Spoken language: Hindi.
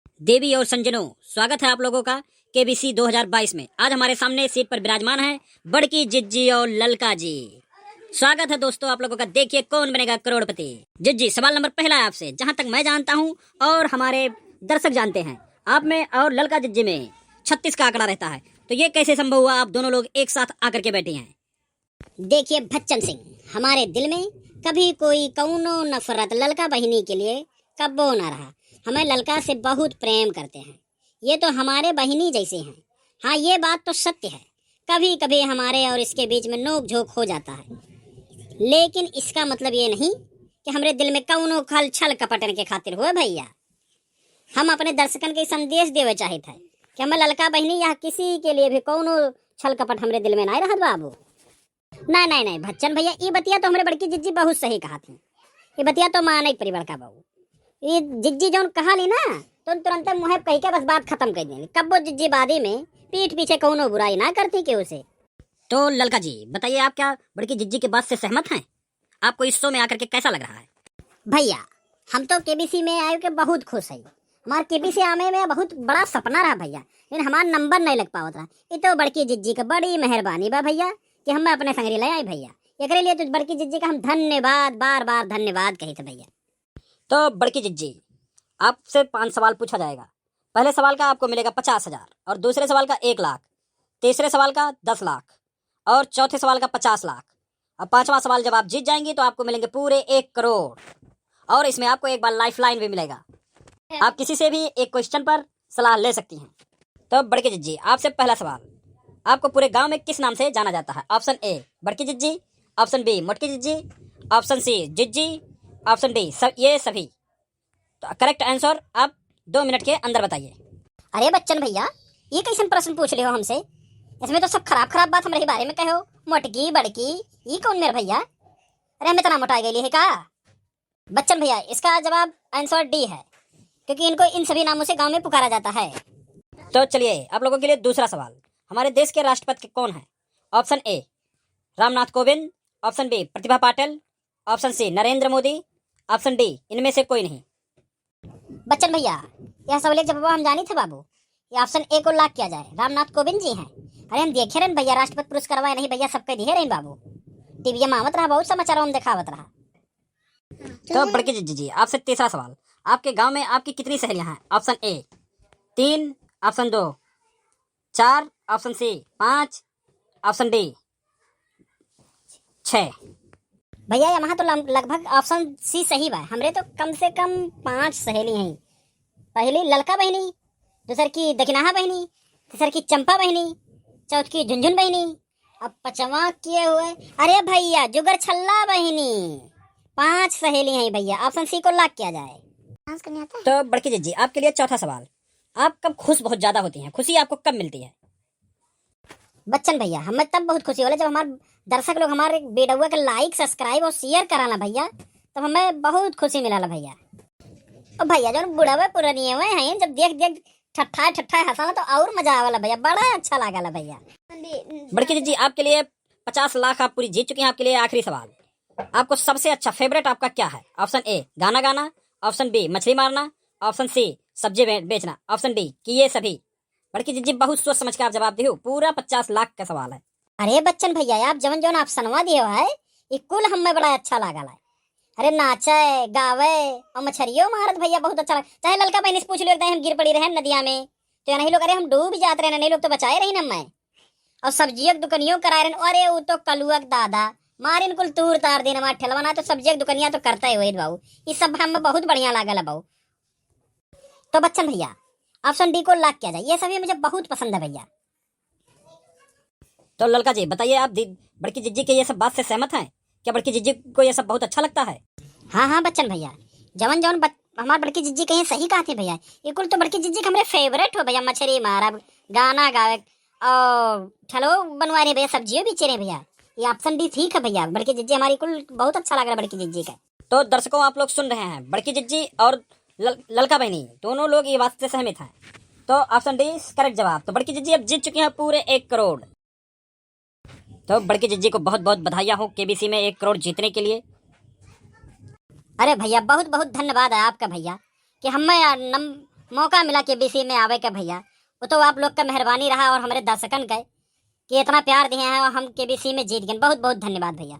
देवी और संजनों, स्वागत है आप लोगों का केबीसी 2022 में। आज हमारे सामने सीट पर विराजमान है बड़की जिज्जी और ललका जी। स्वागत है दोस्तों आप लोगों का। देखिए कौन बनेगा करोड़पति। जिज्जी, सवाल नंबर पहला है आपसे। जहां तक मैं जानता हूं और हमारे दर्शक जानते हैं, आप में और ललका जिज्जी में 36 का आंकड़ा रहता है। तो ये कैसे संभव हुआ आप दोनों लोग एक साथ आकर के बैठे हैं? देखिए बच्चन सिंह, हमारे दिल में कभी कोई कौनो नफरत ललका बहिनी के लिए कब्बो ना रहा। हमें ललका से बहुत प्रेम करते हैं। ये तो हमारे बहिनी जैसे हैं। हाँ, ये बात तो सत्य है। कभी कभी हमारे और इसके बीच में नोक झोंक हो जाता है, लेकिन इसका मतलब ये नहीं कि हमारे दिल में कौनो खल छल कपटन के खातिर हुए भैया। हम अपने दर्शकन के संदेश देवे चाहत है कि हमें ललका बहिनी या किसी के लिए भी कौनो छल कपट हमारे दिल में नहीं रहत बाबू। नहीं नहीं नहीं बच्चन भैया, ये बतिया तो हमारे बड़की जिज्जी बहुत सही कहा थी। ये बतिया तो माने परी बड़का बहू। ये जिज्जी जो कहा ली ना, तो तुरंत मुँह कह के बस बात खत्म कर देनी। कब वो जिज्जी बादी में पीठ पीछे कौनो बुराई ना करती के उसे। तो ललका जी बताइए, आप क्या बड़की जिज्जी के बात से सहमत हैं? आपको इस शो में आकर के कैसा लग रहा है? भैया, हम तो केबीसी में आए के बहुत खुश है। हमारे केबीसी आने में बहुत बड़ा सपना रहा भैया, लेकिन हमारा नंबर नहीं लग पावत रहा। ये तो बड़की जिज्जी का बड़ी मेहरबानी बा भैया कि हम अपने संगरी ले आए भैया। एकरे लिए तो बड़की जिज्जी का हम धन्यवाद, बार बार धन्यवाद कही थे भैया। तो बड़की जिज्जी, आपसे 5 सवाल पूछा जाएगा। पहले सवाल का आपको मिलेगा 50,000, और दूसरे सवाल का 1 लाख, तीसरे सवाल का 10 लाख, और चौथे सवाल का 50 लाख। अब 5वां सवाल जब आप जीत जाएंगे तो आपको मिलेंगे पूरे 1 करोड़, और इसमें आपको एक बार लाइफ लाइन भी मिलेगा। आप किसी से भी एक क्वेश्चन पर सलाह ले सकती हैं। तो बड़की जिज्जी, आपसे पहला सवाल, आपको पूरे गांव में किस नाम से जाना जाता है? ऑप्शन ए बड़की जिज्जी, ऑप्शन बी मोटकी जिज्जी, ऑप्शन सी जिज्जी, ऑप्शन डी ये सभी। तो करेक्ट आंसर आप 2 मिनट के अंदर बताइए। अरे बच्चन भैया, ये कैसे प्रश्न पूछ रहे हो हमसे? इसमें तो सब खराब खराब बात हमारे बारे में कहो। मोटकी बड़की, ये कौन मेरे भैया? अरे हमें इतना मोटा गई है का? बच्चन भैया, इसका जवाब आंसर डी है, क्योंकि इनको इन सभी नामों से गांव में पुकारा जाता है। तो चलिए आप लोगों के लिए दूसरा सवाल। हमारे देश के राष्ट्रपति कौन है? Option A Ramnath Kovind, option B Pratibha Patil, option C Narendra Modi, option D इनमें से कोई नहीं। बच्चन भैया, यह सवाल जब हम जानी थे बाबू। ये ऑप्शन ए को लॉक किया जाए, रामनाथ कोविंद जी हैं। अरे हम देखे रहे भैया, राष्ट्रपति पुरुष करवाए नहीं भैया, सबके दिए रहे बाबू। टीवी में आवत रहा, बहुत समाचारों में दिखावत रहा। तो बड़की जिज्जी जी, आपसे तीसरा सवाल। आपके गांव में आपकी कितनी सहेलियां हैं? Option A 3, option 2 4, option C 5, option D 6। भैया यहाँ तो लगभग ऑप्शन सी सही बा। हमरे तो कम से कम 5 सहेली हैं। पहली ललका बहनी, दूसर की दकिनाहा बहनी, तीसर की चंपा बहनी, चौथ की झुनझुन बहनी, अब 5वां किए हुए अरे भैया जुगर छल्ला बहनी। 5 सहेली हैं भैया, ऑप्शन सी को लॉक किया जाए। तो बड़की जिज्जी, आपके लिए चौथा सवाल। आप कब खुश बहुत ज्यादा होती हैं? खुशी आपको कब मिलती है? बच्चन भैया, हमें तब बहुत खुशी होला जब हमारे दर्शक लोग हमारे वीडियो के लाइक, सब्सक्राइब और शेयर कराना भैया, तब हमें बहुत खुशी मिला भैया। और भैया जो बुढ़ावे पुरानी हुए हैं, जब देख देख ठट्ठा ठट्ठा हंसाना तो और मजा आवाला भैया, बड़ा अच्छा लागला भैया। बड़की जिज्जी, आपके लिए 50 लाख आप पूरी जीत चुकी हैं। आपके लिए आखिरी सवाल, आपको सबसे अच्छा फेवरेट आपका क्या है? ऑप्शन ए गाना गाना, ऑप्शन बी मछली मारना, ऑप्शन सी सब्जी बेचना, ऑप्शन डी कि ये सभी। बड़की जिज्जी, बहुत सोच समझ के आप जवाब दियो। पूरा 50 लाख का सवाल है। अरे बच्चन भैया, आप जवन जवन आप सनवा दिए है, ये कुल हमें बड़ा अच्छा लागला। अरे नाचे गावे और मछरियों मारत भैया बहुत अच्छा लगा। चाहे ललका बहनी से पूछ लो, हम गिर पड़ी रहे नदिया में तो नहीं लोग, अरे हम डूब जाते रहे, नहीं लोग तो बचाए रही ना मैं। और सब्जियों की दुकानियों कराए रहे, अरे वो तो कलुअक दादा मारिन कुल तूर तार दिन हमारे ठेलवाना, तो सब्जी की दुकानियां तो करता ही हुई बाबू। ये सब हमें बहुत बढ़िया लागल बाबू। तो बच्चन भैया, ऑप्शन डी को लॉक किया जाए, ये सभी मुझे बहुत पसंद है भैया। तो ललका जी बताइए, आप बड़की जिज्जी के ये सब बात से सहमत हैं? क्या बड़की जिज्जी को ये सब बहुत अच्छा लगता है? हाँ हाँ बच्चन भैया, जवन जवन हमारे बड़की जिज्जी कहीं सही कहा थे भैया। ये कुल तो बड़की जिज्जी हमारे फेवरेट हो भैया। मछली मारा, गाना गावे और ठलो बनवा रहे भैया, सब्जियों बेचे रहे भैया। ये ऑप्शन डी ठीक है भैया। बड़की जिज्जी हमारी कुल बहुत अच्छा लग रहा है बड़की जिज्जी का। तो दर्शकों, आप लोग सुन रहे हैं, बड़की जिज्जी और ललका बहनी दोनों लोग ये बात से सहमत हैं। तो ऑप्शन डी करेक्ट जवाब। तो बड़की जिज्जी अब जीत चुकी हैं पूरे 1 करोड़। तो बड़की जिज्जी को बहुत बहुत बधाइयाँ हो केबीसी में 1 करोड़ जीतने के लिए। अरे भैया बहुत बहुत धन्यवाद है आपका भैया कि हमें मौका मिला केबीसी में आवे का भैया, वो तो आप लोग का मेहरबानी रहा और हमारे दर्शकन का कि इतना प्यार दिए हैं और हम केबीसी में जीत गए। बहुत बहुत धन्यवाद भैया।